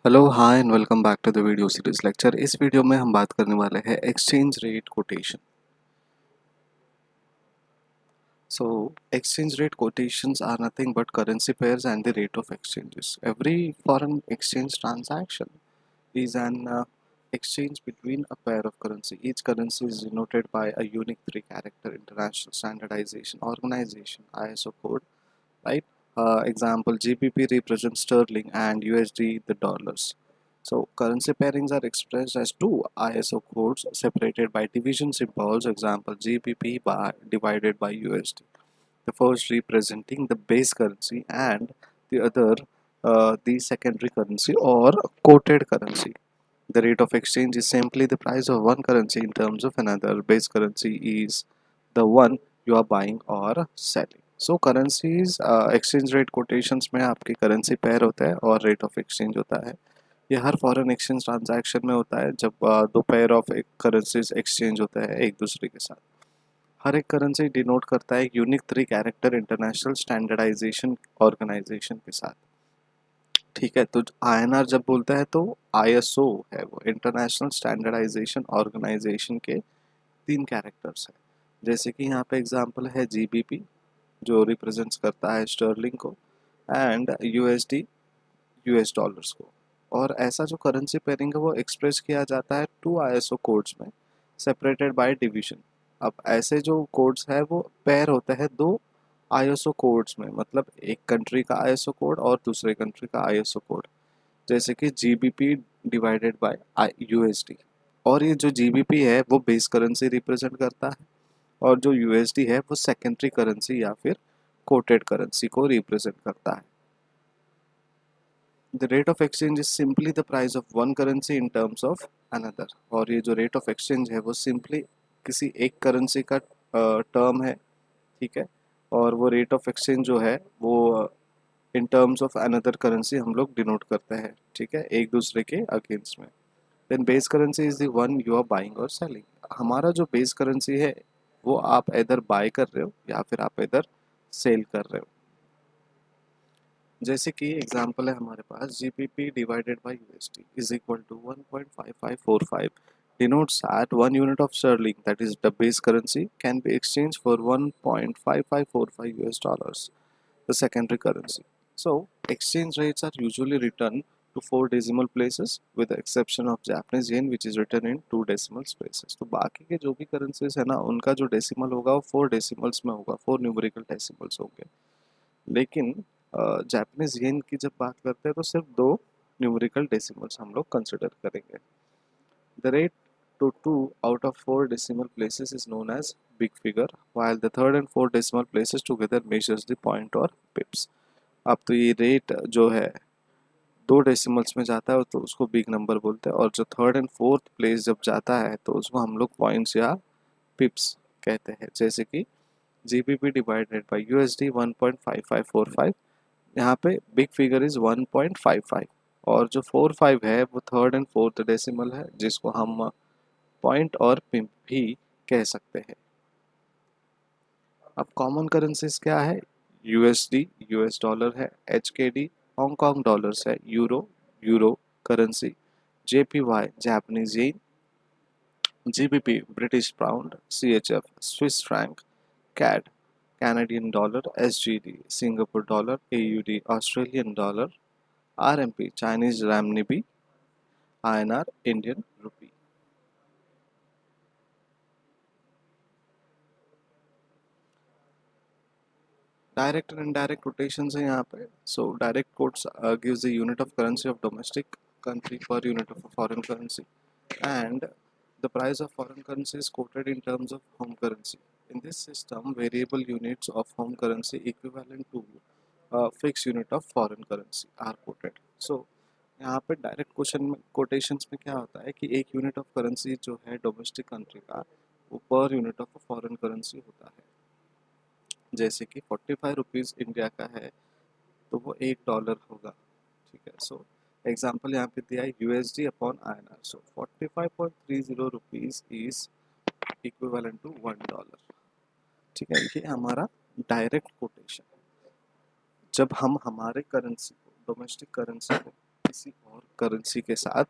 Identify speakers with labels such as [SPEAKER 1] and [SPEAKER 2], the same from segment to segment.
[SPEAKER 1] Hello hi and welcome back to the video series lecture. इस video में हम बात करने वाले हैं exchange rate quotation. So exchange rate quotations are nothing but currency pairs and the rate of exchanges. Every foreign exchange transaction is an exchange between a pair of currency. Each currency is denoted by a unique three-character international standardization organization ISO code, right? Example, GBP represents sterling and USD the dollars. So currency pairings are expressed as two ISO codes separated by division symbols. Example, GBP divided by USD. The first representing the base currency and the other the secondary currency or quoted currency. The rate of exchange is simply the price of one currency in terms of another. Base currency is the one you are buying or selling. So currencies exchange rate quotations में आपकी currency pair होता है और rate of exchange होता है। ये हर foreign exchange transaction में होता है जब दो पेयर ऑफ एक करेंसीज एक्सचेंज होता है एक दूसरे के साथ। हर एक करेंसी डिनोट करता है एक unique three character international standardization organization के साथ। ठीक है, तो आईएनआर जब बोलता है तो आईएसओ है, वो इंटरनेशनल स्टैंडर्डाइजेशन ऑर्गेनाइजेशन के तीन कैरेक्टर्स है। जैसे कि यहाँ पे एग्जांपल है जीबीपी जो रिप्रेजेंट्स करता है स्टर्लिंग को एंड यूएसडी यूएस डॉलर्स को। और ऐसा जो करेंसी पेयरिंग है वो एक्सप्रेस किया जाता है टू आईएसओ कोड्स में सेपरेटेड बाय डिवीजन। अब ऐसे जो कोड्स है वो पेयर होते हैं दो आईएसओ कोड्स में, मतलब एक कंट्री का आईएसओ कोड और दूसरे कंट्री का आईएसओ कोड। जैसे कि जीबीपी डिवाइडेड बाय यूएसडी। और ये जो जीबीपी है वो बेस करेंसी रिप्रेजेंट करता है और जो यूएसडी है वो सेकेंडरी करेंसी या फिर कोटेड करेंसी को रिप्रेजेंट करता है। The rate of exchange is simply the price of one currency in terms of another. और ये जो rate of exchange है वो simply किसी एक currency का term है, ठीक है। और वो rate of exchange जो है वो in terms of another currency हम लोग denote करते हैं, ठीक है, एक दूसरे के against में। Then base currency is the one you are buying or selling. हमारा जो base currency है वो आप इधर buy कर रहे हो या फिर आप इधर sell कर रहे हो। जैसे कि एग्जांपल है हमारे पास GBP divided by USD is equal to 1.5545 denotes that one unit of sterling, that is the base currency, can be exchanged for 1.5545 US dollars, the secondary currency. So exchange rates are usually written to four decimal places with the exception of Japanese yen which is written in two decimal places. तो बाकी के जो भी currencies है ना उनका जो decimal होगा वो फोर डेसिमल्स में होगा, फोर न्यूमेरिकल डेसिमल्स होंगे। लेकिन जापानीज येन की जब बात करते हैं तो सिर्फ दो न्यूमेरिकल डेसिमल्स हम लोग कंसिडर करेंगे। The rate to two out of four decimal places is known as big figure, while the third and fourth decimal places together measures the point or pips. अब तो ये रेट जो है दो decimals में जाता है तो उसको बिग नंबर बोलते हैं और जो थर्ड एंड फोर्थ प्लेस जब जाता है तो उसको हम लोग पॉइंट्स या पिप्स कहते हैं। जैसे कि जीबीपी डिवाइडेड बाय यूएसडी 1.5545, यहाँ पे बिग फिगर इज 1.55 और जो 45 है वो थर्ड एंड फोर्थ डेसिमल है जिसको हम पॉइंट और पिप भी कह सकते हैं। अब कॉमन करेंसीज क्या है? यूएसडी यूएस डॉलर है, एचकेडी हांगकांग डॉलर्स है, euro euro currency, JPY Japanese yen, GBP British pound, CHF Swiss franc, CAD Canadian dollar, एसजीडी Singapore dollar, AUD Australian dollar, RMB Chinese renminbi, INR Indian rupee. Direct and indirect quotations है यहाँ पे. So direct quotes gives the unit of currency of domestic country per unit of a foreign currency, and the price of foreign currency is quoted in terms of home currency. In this system, variable units of home currency equivalent to fixed unit of foreign currency are quoted. So यहाँ पे direct question में quotations में क्या होता है कि एक unit of currency जो है डोमेस्टिक कंट्री का वो per unit of foreign currency होता है। जैसे कि 45 रुपीज़ इंडिया का है तो वो $1 होगा, ठीक है। सो एग्जांपल यहाँ पे दिया है USD upon INR, so 45.30 rupees is equivalent to $1, ठीक है। ये हमारा डायरेक्ट कोटेशन। जब हम हमारे करेंसी को डोमेस्टिक करेंसी को किसी और करेंसी के साथ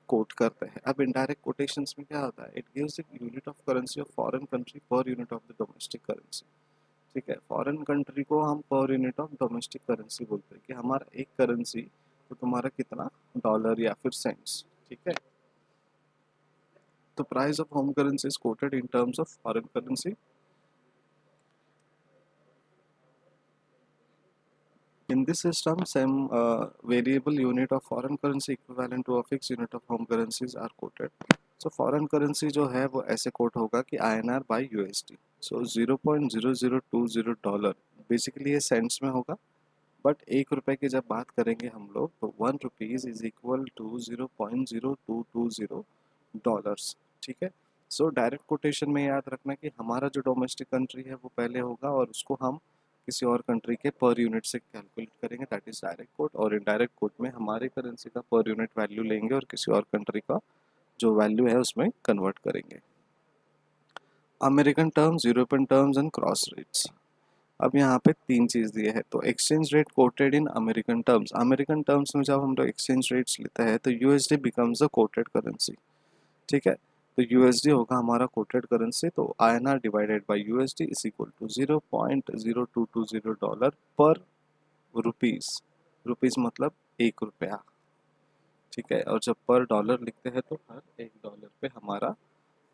[SPEAKER 1] कोट करते हैं। अब इनडायरेक्ट कोटेशंस में क्या होता है, it gives the unit of currency of foreign country per unit of the domestic currency. ठीक है, फॉरेन कंट्री को हम per unit of domestic currency बोलते हैं कि हमारा एक करेंसी तो तुम्हारा कितना डॉलर या फिर सेंट्स। ठीक है, तो price of home currency is quoted in terms of foreign currency. In this system, some variable unit of foreign currency equivalent to a fixed unit of home currencies are quoted. So foreign currency जो है वो ऐसे coat होगा कि INR by USD. So 0.0020 basically ये cents में होगा, but एक रुपए की जब बात करेंगे हम लोग तो 1 rupees is equal to 0.0220 dollars. ठीक है, सो डायरेक्ट कोटेशन में याद रखना कि हमारा जो डोमेस्टिक कंट्री है वो पहले होगा और उसको हम किसी और कंट्री के पर यूनिट से कैलकुलेट करेंगे, दैट इज डायरेक्ट कोट। और इनडायरेक्ट कोट में हमारे करेंसी का पर यूनिट वैल्यू लेंगे और किसी और कंट्री का जो वैल्यू है उसमें कन्वर्ट करेंगे। American terms, European terms and cross rates. अब यहाँ पे तीन चीज़ दिए है, तो exchange rate quoted in American terms. American terms में जब हम लोग एक्सचेंज रेट्स लेते हैं तो USD becomes a quoted currency. ठीक है, तो यूएसडी होगा हमारा कोटेड करेंसी, तो INR divided by USD is equal to 0.0220 dollar per rupees. Rupees मतलब एक रुपया। ठीक है, और जब पर डॉलर लिखते हैं तो हर एक डॉलर पे हमारा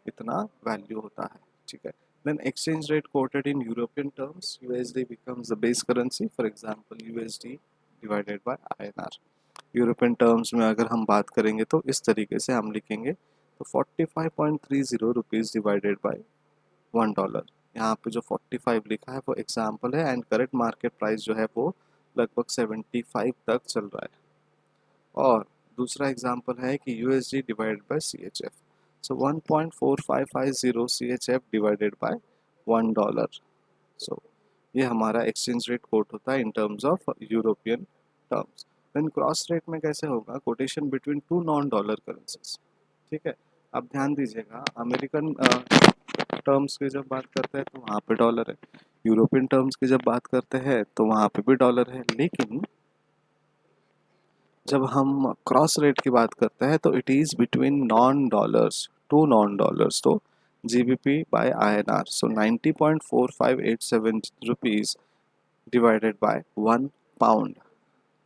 [SPEAKER 1] इतना वैल्यू होता है। ठीक है, then exchange rate quoted in European terms, USD becomes the base currency, for example USD divided by INR। European terms में अगर हम बात करेंगे तो इस तरीके से हम लिखेंगे, तो 45.30 रुपीज़ डिवाइडेड बाय $1। यहाँ पे जो 45 लिखा है वो एग्जाम्पल है, एंड करेंट मार्केट प्राइस जो है वो लगभग 75 तक चल रहा है। और दूसरा एग्जाम्पल है कि USD divided by CHF, so 1.4550 CHF divided by $1। So ये हमारा एक्सचेंज रेट कोट होता है in terms of European terms. Then cross rate में कैसे होगा, quotation between two non dollar currencies. ठीक है, अब ध्यान दीजिएगा, अमेरिकन टर्म्स की जब बात करते हैं तो वहाँ पे डॉलर है, यूरोपियन टर्म्स की जब बात करते हैं तो वहाँ पे भी डॉलर है, लेकिन जब हम क्रॉस रेट की बात करते हैं तो it is between non dollars, two non dollars, तो GBP by INR, so 90.4587 rupees divided by 1 pound.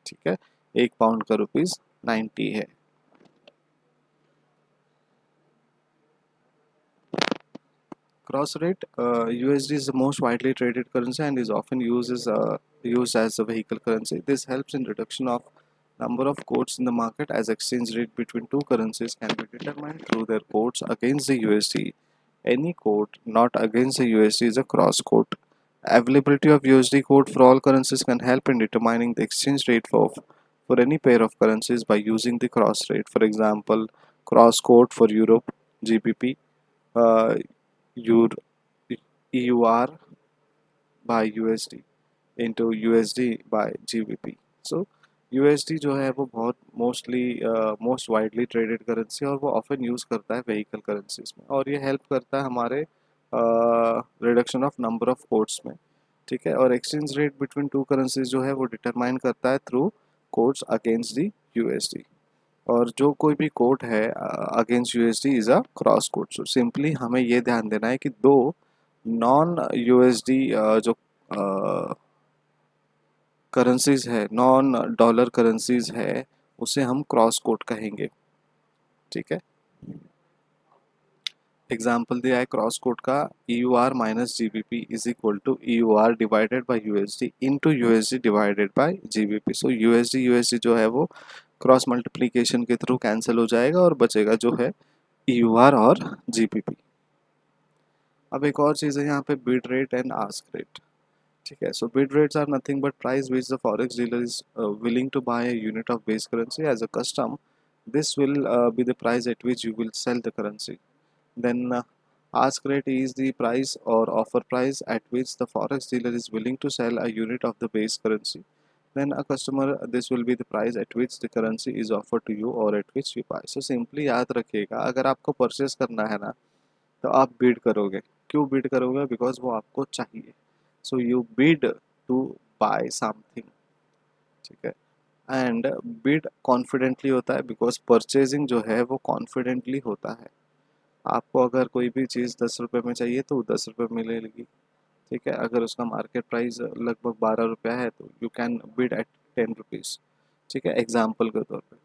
[SPEAKER 1] ठीक है, एक पाउंड का रुपीज़ 90 है। Cross rate, USD is the most widely traded currency and is often used as a vehicle currency. This helps in reduction of number of quotes in the market, as exchange rate between two currencies can be determined through their quotes against the USD. Any quote not against the USD is a cross quote. Availability of USD quote for all currencies can help in determining the exchange rate for any pair of currencies by using the cross rate. For example, cross quote for Europe GBP, uh, EUR by USD into USD by GBP। So USD जो है वो बहुत most widely traded currency और वो often use करता है vehicle currencies में, और ये हेल्प करता है हमारे reduction of number of quotes में। ठीक है, और exchange rate between two currencies जो है वो डिटरमाइन करता है through quotes against the USD। और जो कोई भी कोट है against USD is a cross quote. So simply हमें ये ध्यान देना है कि दो नॉन USD जो करेंसीज है, नॉन डॉलर करेंसीज है, उसे हम क्रॉस कोट कहेंगे। ठीक है, एग्जाम्पल दिया है क्रॉस कोट का, EUR minus GBP is equal to EUR divided by USD into USD divided by GBP। So USD जो है वो क्रॉस मल्टीप्लीकेशन के थ्रू कैंसिल हो जाएगा और बचेगा जो है EUR और GBP। अब एक और चीज़ है यहाँ पे, bid rate and ask rate. ठीक है, so bid rates are nothing but price which the forex dealer is willing to buy a unit of base currency as a custom. This will be the price at which you will sell the currency. Then ask rate is the price or offer price at which the forex dealer is willing to sell a unit of the base currency. Then a customer, this will be the price at which the currency is offered to you or at which you buy. So simply याद रखिएगा, अगर आपको purchase करना है ना तो आप bid करोगे। क्यों बिड करोगे? बिकॉज वो आपको चाहिए। So you bid to buy something. ठीक है, एंड बिड कॉन्फिडेंटली होता है बिकॉज परचेजिंग जो है वो कॉन्फिडेंटली होता है। आपको अगर कोई भी चीज़ 10 रुपये में चाहिए तो 10 रुपये में मिलेगी, ठीक है। अगर उसका मार्केट प्राइस लगभग 12 रुपया है तो you can bid at 10 rupees, ठीक है, एग्जाम्पल के तौर पे।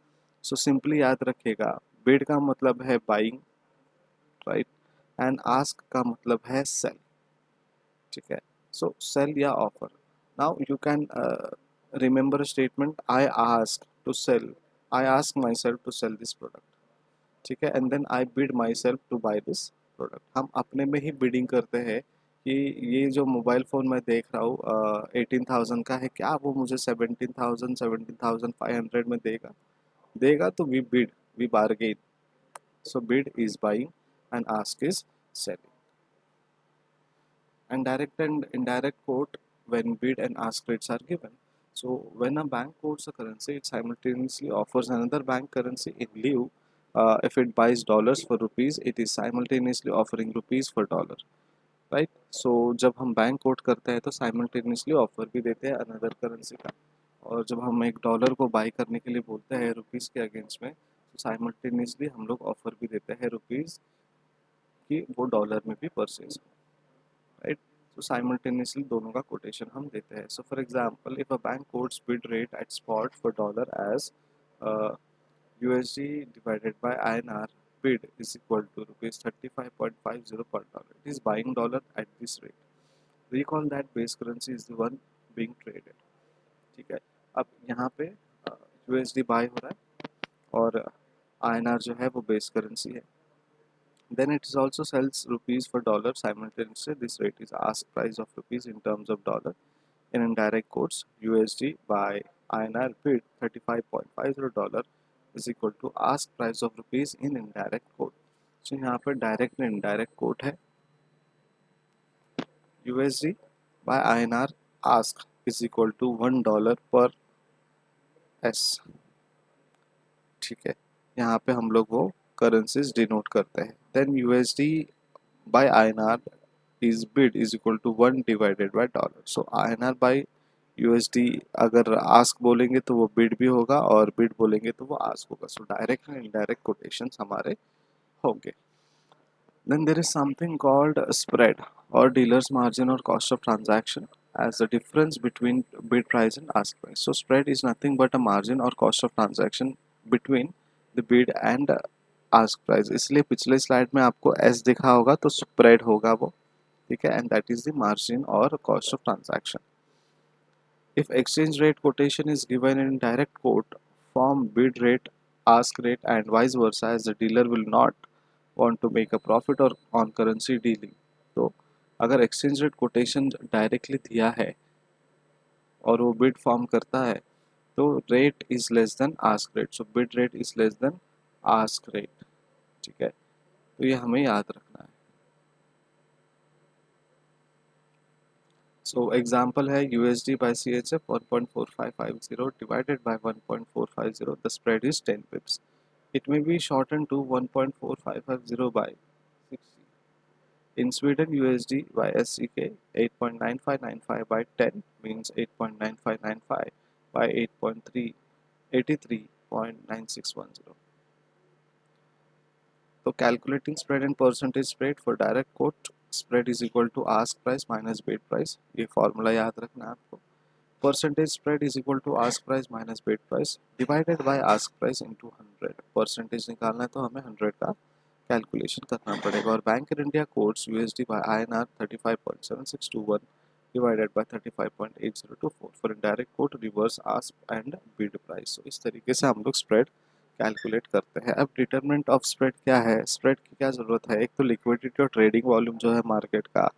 [SPEAKER 1] सो सिंपली याद रखिएगा, बिड का मतलब है बाइंग, राइट, एंड आस्क का मतलब है सेल, ठीक है। सो सेल या offer. Now you can remember statement, I ask myself to sell this product, ठीक है, and then I bid myself to buy this product. हम अपने में ही बिडिंग करते हैं कि ये जो मोबाइल फ़ोन मैं देख रहा हूँ 18,000 का है, क्या वो मुझे 17,500 में देगा? देगा तो we bid, we bargain. So bid is buying and ask is selling. And direct and indirect quote when bid and ask rates are given. So when a bank quotes a currency, it simultaneously offers another bank currency in lieu. If it buys dollars for rupees, it is simultaneously offering rupees for dollar. Right, so जब हम bank coat करते हैं तो simultaneously offer भी देते हैं another currency का, और जब हम एक डॉलर को बाई करने के लिए बोलते हैं रुपीज़ के अगेंस्ट में, तो साइमल्टेनियसली हम लोग ऑफर भी देते हैं रुपीज़ की वो डॉलर में भी परचेज, राइट। सो साइमल्टेनियसली दोनों का कोटेशन हम देते हैं। So for example, if a bank quotes bid rate at spot for dollar as USD divided by INR, bid is equal to rupees 35.50 per dollar. It is buying dollar at this rate. Recall that base currency is the one being traded, ठीक है। अब यहाँ पे USD bye हो रहा है और INR जो है वो बेस करेंसी है। Then it is also sells rupees for dollar simultaneously. This rate is ask price of rupees in terms of dollar. In indirect quotes, USD by INR bid $35.50 is equal to ask price of rupees in indirect quote. So यहाँ पर direct and indirect quote है, USD by INR ask is equal to $1 per S, ठीक है। यहाँ पे हम लोग वो करेंसीज डिनोट करते हैं। Then USD by INR is bid is equal to 1 divided by dollar. So INR by USD अगर आस्क बोलेंगे तो वो बिड भी होगा और बिड बोलेंगे तो वो आस्क होगा। So direct and indirect quotations हमारे होंगे। Then there is something called spread or dealer's margin or cost of transaction as the difference between bid price and ask price. So spread is nothing but a margin or cost of transaction between the bid and ask price. इसलिए पिछले slide में आपको S दिखा होगा तो spread होगा वो, ठीक है, and that is the margin or cost of transaction. If exchange rate quotation is given in direct quote form, bid rate, ask rate and vice versa, as the dealer will not want to make a profit or on currency dealing. तो अगर exchange rate quotation directly दिया है और वो bid form करता है तो rate is less than ask rate, so bid rate is less than ask rate, ठीक है। तो ये हमें याद रखना है। So example है USD by CHF 1.4550 divided by 1.450, the spread is 10 pips. It may be shortened to 1.4550 by 60. In Sweden, USD by SEK 8.9595 by 10 means 8.9595 by 8.383.9610. So calculating spread and percentage spread for direct quote, spread is equal to ask price minus bid price. ये formula याद रखना है आपको। Percentage spread is equal to ask price minus bid price divided by ask price into 100. Percentage निकालना है तो हमें 100 का कैलकुलेशन करना पड़ेगा। और bank in India codes USD by INR 35.7621 divided by 35.8024 for indirect quote reverse ask and bid price. So इस तरीके से हम लोग स्प्रेड कैलकुलेट करते हैं। अब डिटरमिनेंट ऑफ स्प्रेड क्या है, स्प्रेड की क्या ज़रूरत है? एक तो लिक्विडिटी और ट्रेडिंग वॉल्यूम जो है मार्केट का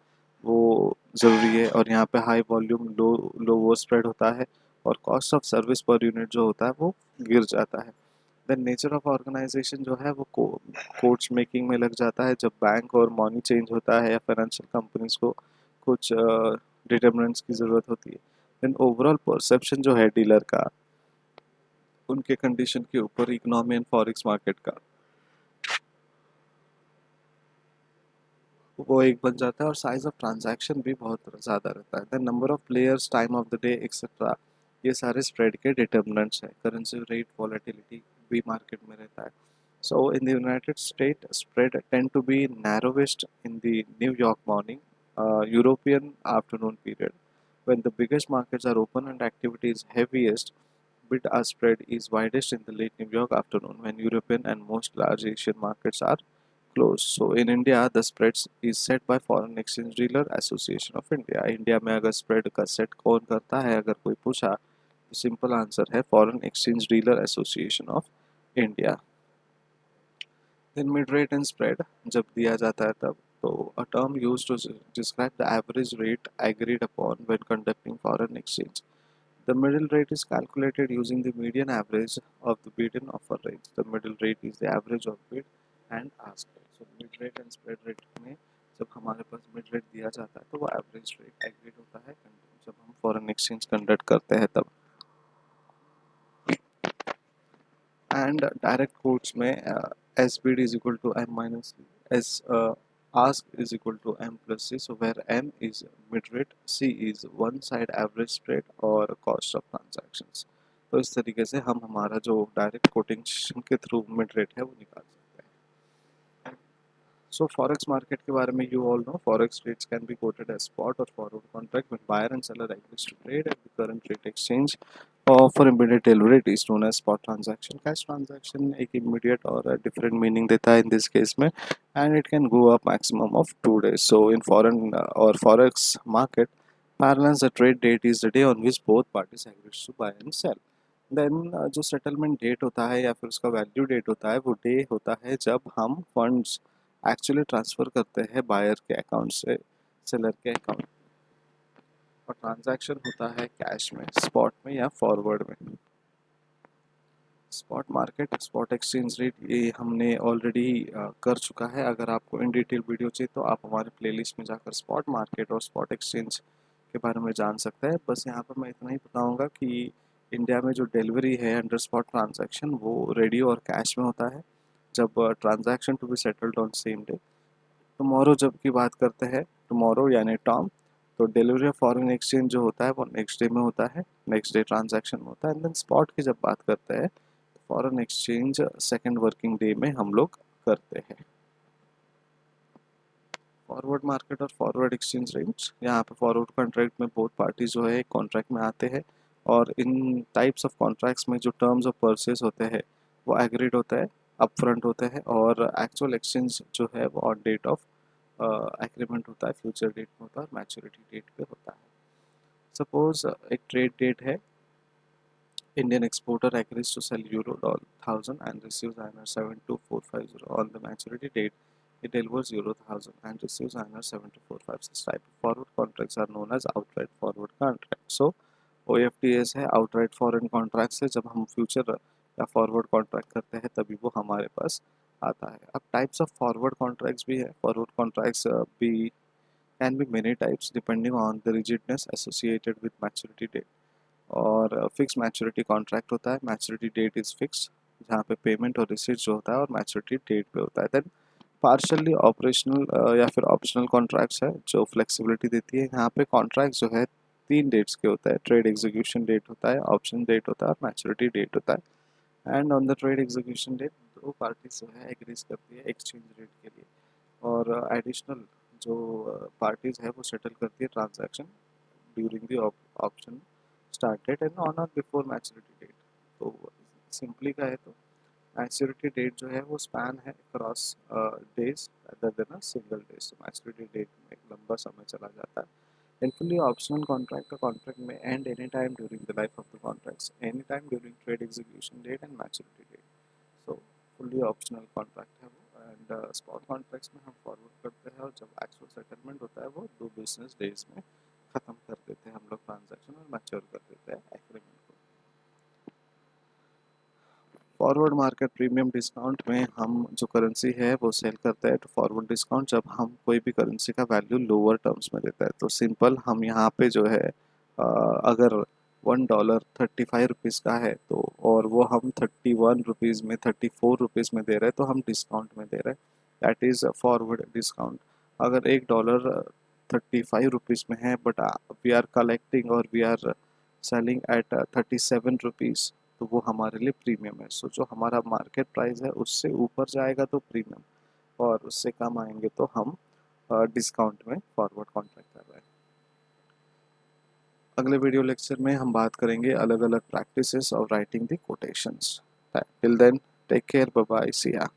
[SPEAKER 1] वो ज़रूरी है, और यहाँ पे हाई वॉल्यूम लो वो स्प्रेड होता है, और cost of service per unit जो होता है वो गिर जाता है। देन नेचर ऑफ ऑर्गेनाइजेशन जो है वो कोड्स मेकिंग में लग जाता है। जब बैंक और मनी चेंज होता है या फाइनेंशियल कंपनीज को कुछ डिटरमिनेंट्स की ज़रूरत होती है। देन ओवरऑल परसेप्शन जो है डीलर का उनके कंडीशन के ऊपर इकोनॉमी एंड फॉरेक्स मार्केट का वो एक बन जाता है, और साइज ऑफ ट्रांजैक्शन भी बहुत ज़्यादा रहता है। The number of players, time of the day etcetera ये सारे स्प्रेड के डिटर्मिनेंट्स हैं। करेंसी रेट वॉलेटिलिटी भी मार्केट में रहता है। So in the United States, spread tend to be narrowest in the New York morning, European afternoon period. When the biggest markets are open and activity is heaviest, bid-ask spread is widest in the late New York afternoon when European and most large Asian markets are closed. So in India, the spreads is set by Foreign Exchange Dealer Association of India. India में अगर spread का set कौन करता है, अगर कोई पूछा तो सिंपल आंसर है foreign exchange dealer association of India. Then mid rate and spread जब दिया जाता है तब, तो a term used to describe the average rate agreed upon when conducting foreign exchange. The middle rate is calculated using the median average of the bid and offer rates. The middle rate is the average of bid and ask rate. So mid rate and spread rate में जब हमारे पास mid rate दिया जाता है तो वो average rate agreed होता है जब हम फॉरेन एक्सचेंज कंडक्ट करते हैं तब। एंड डायरेक्ट कोट्स में S bid is equal to M minus S ask is equal to m plus c, so where m is mid rate, c is one side average spread और cost of transactions। तो इस तरीके से हम हमारा जो direct quotation के through mid rate है वो निकाल सकते हैं। सो फॉरेक्स मार्केट के बारे में you all know forex trades can be quoted as spot और forward contract when buyer and seller agrees to trade at the current rate exchange for immediate delivery it is known as spot transaction। cash transaction एक immediate और different meaning देता है in this case में, and it can go up maximum of 2 days। so in foreign or forex market parlance, the trade date is the day on which both parties agree to buy and sell। Then जो settlement date होता है या फिर उसका value date होता है वो day होता है जब हम फंड्स एक्चुअली ट्रांसफ़र करते हैं बायर के अकाउंट से सेलर के अकाउंट, और ट्रांजैक्शन होता है कैश में, स्पॉट में या फॉरवर्ड में। Spot market, spot exchange rate ये हमने ऑलरेडी कर चुका है। अगर आपको इन डिटेल वीडियो चाहिए तो आप हमारे प्लेलिस्ट में जाकर स्पॉट मार्केट और स्पॉट एक्सचेंज के बारे में जान सकते हैं। बस यहाँ पर मैं इतना ही बताऊँगा कि इंडिया में जो डिलीवरी है अंडर स्पॉट ट्रांजैक्शन वो रेडियो और कैश में होता है, जब transaction to be settled on same day. Tomorrow जब की बात करते हैं, टुमारो यानी टॉम, तो डिलीवरी ऑफ फॉरेन एक्सचेंज जो होता है वो नेक्स्ट डे में होता है, नेक्स्ट डे ट्रांजैक्शन में होता है। एंड देन स्पॉट की जब बात करते हैं foreign exchange second working day में हम लोग करते हैं। फॉरवर्ड मार्केट और फॉरवर्ड एक्सचेंज रेट्स, यहाँ पे फॉरवर्ड कॉन्ट्रैक्ट में बोथ पार्टी जो है कॉन्ट्रैक्ट में आते हैं, और इन टाइप्स ऑफ कॉन्ट्रैक्ट्स में जो टर्म्स ऑफ परचेज होते हैं वो एग्रीड होता है, अपफ्रंट होते हैं, और एक्चुअल एक्सचेंज जो है वो ऑन डेट ऑफ एग्रीमेंट होता है, फ्यूचर डेट में होता है और मैच्योरिटी डेट पे होता है। सपोज एक ट्रेड डेट है, Indian exporter agrees to sell euro 1000 and receives INR 72450 on the maturity date. It delivers euro 1000 and receives INR 72456 type of forward contracts are known as outright forward contracts। So OFTS है, outright foreign contracts है, जब हम future या forward contract करते हैं तभी वो हमारे पास आता है। अब टाइप्स ऑफ फॉरवर्ड कॉन्ट्रैक्ट्स भी है। फॉरवर्ड कॉन्ट्रैक्ट्स भी can be many types depending on the rigidness associated with maturity date. और फिक्स मैच्योरिटी कॉन्ट्रैक्ट होता है, मैच्योरिटी डेट इज़ फिक्स, जहाँ पे पेमेंट और रिसीट जो होता है और मैच्योरिटी डेट पे होता है। देन पार्शली ऑपरेशनल या फिर ऑप्शनल कॉन्ट्रैक्ट्स है जो फ्लेक्सिबिलिटी देती है। यहाँ पे कॉन्ट्रैक्ट जो है 3 डेट्स के होता है, ट्रेड एग्जीक्यूशन डेट होता है, ऑप्शन डेट होता है और मैच्योरिटी डेट होता है। And on the trade execution date दो पार्टीज जो है एग्रीज करती है एक्सचेंज रेट के लिए, और एडिशनल जो पार्टीज है वो सेटल करती है transaction during the option start date and on और बिफोर मैच्योरिटी डेट। तो सिंपली का है तो मैच्योरिटी डेट जो है वो स्पैन है cross days other than a single days. तो मैच्योरिटी डेट में एक लंबा समय चला जाता है। In fully optional contract, contract में and any time during the life of the contracts, any time during trade execution date and maturity date. So fully optional contract है वो। एंड स्पॉट कॉन्ट्रैक्ट्स में हम फॉरवर्ड करते हैं और जब actual settlement होता है वो 2 बिजनेस डेज में ख़त्म कर देते हैं हम लोग ट्रांजैक्शन और मैच्योर कर देते हैं एग्रीमेंट को। फॉरवर्ड मार्केट प्रीमियम डिस्काउंट में हम जो करेंसी है वो सेल करते हैं तो फॉरवर्ड डिस्काउंट जब हम कोई भी करेंसी का वैल्यू लोअर टर्म्स में देता है। तो सिंपल हम यहाँ पे जो है अगर $1 ₹35 का है तो और वो हम ₹31 में ₹34 में दे रहे हैं तो हम डिस्काउंट में दे रहे हैं, दैट इज़ फॉरवर्ड डिस्काउंट। अगर $1 ₹35 में है बट वी आर कलेक्टिंग और we are selling at 37 rupees, तो वो हमारे लिए प्रीमियम है। सो जो हमारा मार्केट प्राइस है उससे ऊपर जाएगा तो प्रीमियम, और उससे कम आएंगे तो हम डिस्काउंट में फॉरवर्ड कॉन्ट्रैक्ट कर रहे हैं। अगले वीडियो लेक्चर में हम बात करेंगे अलग अलग practices of writing the quotations. Till then, take care, bye bye, see या।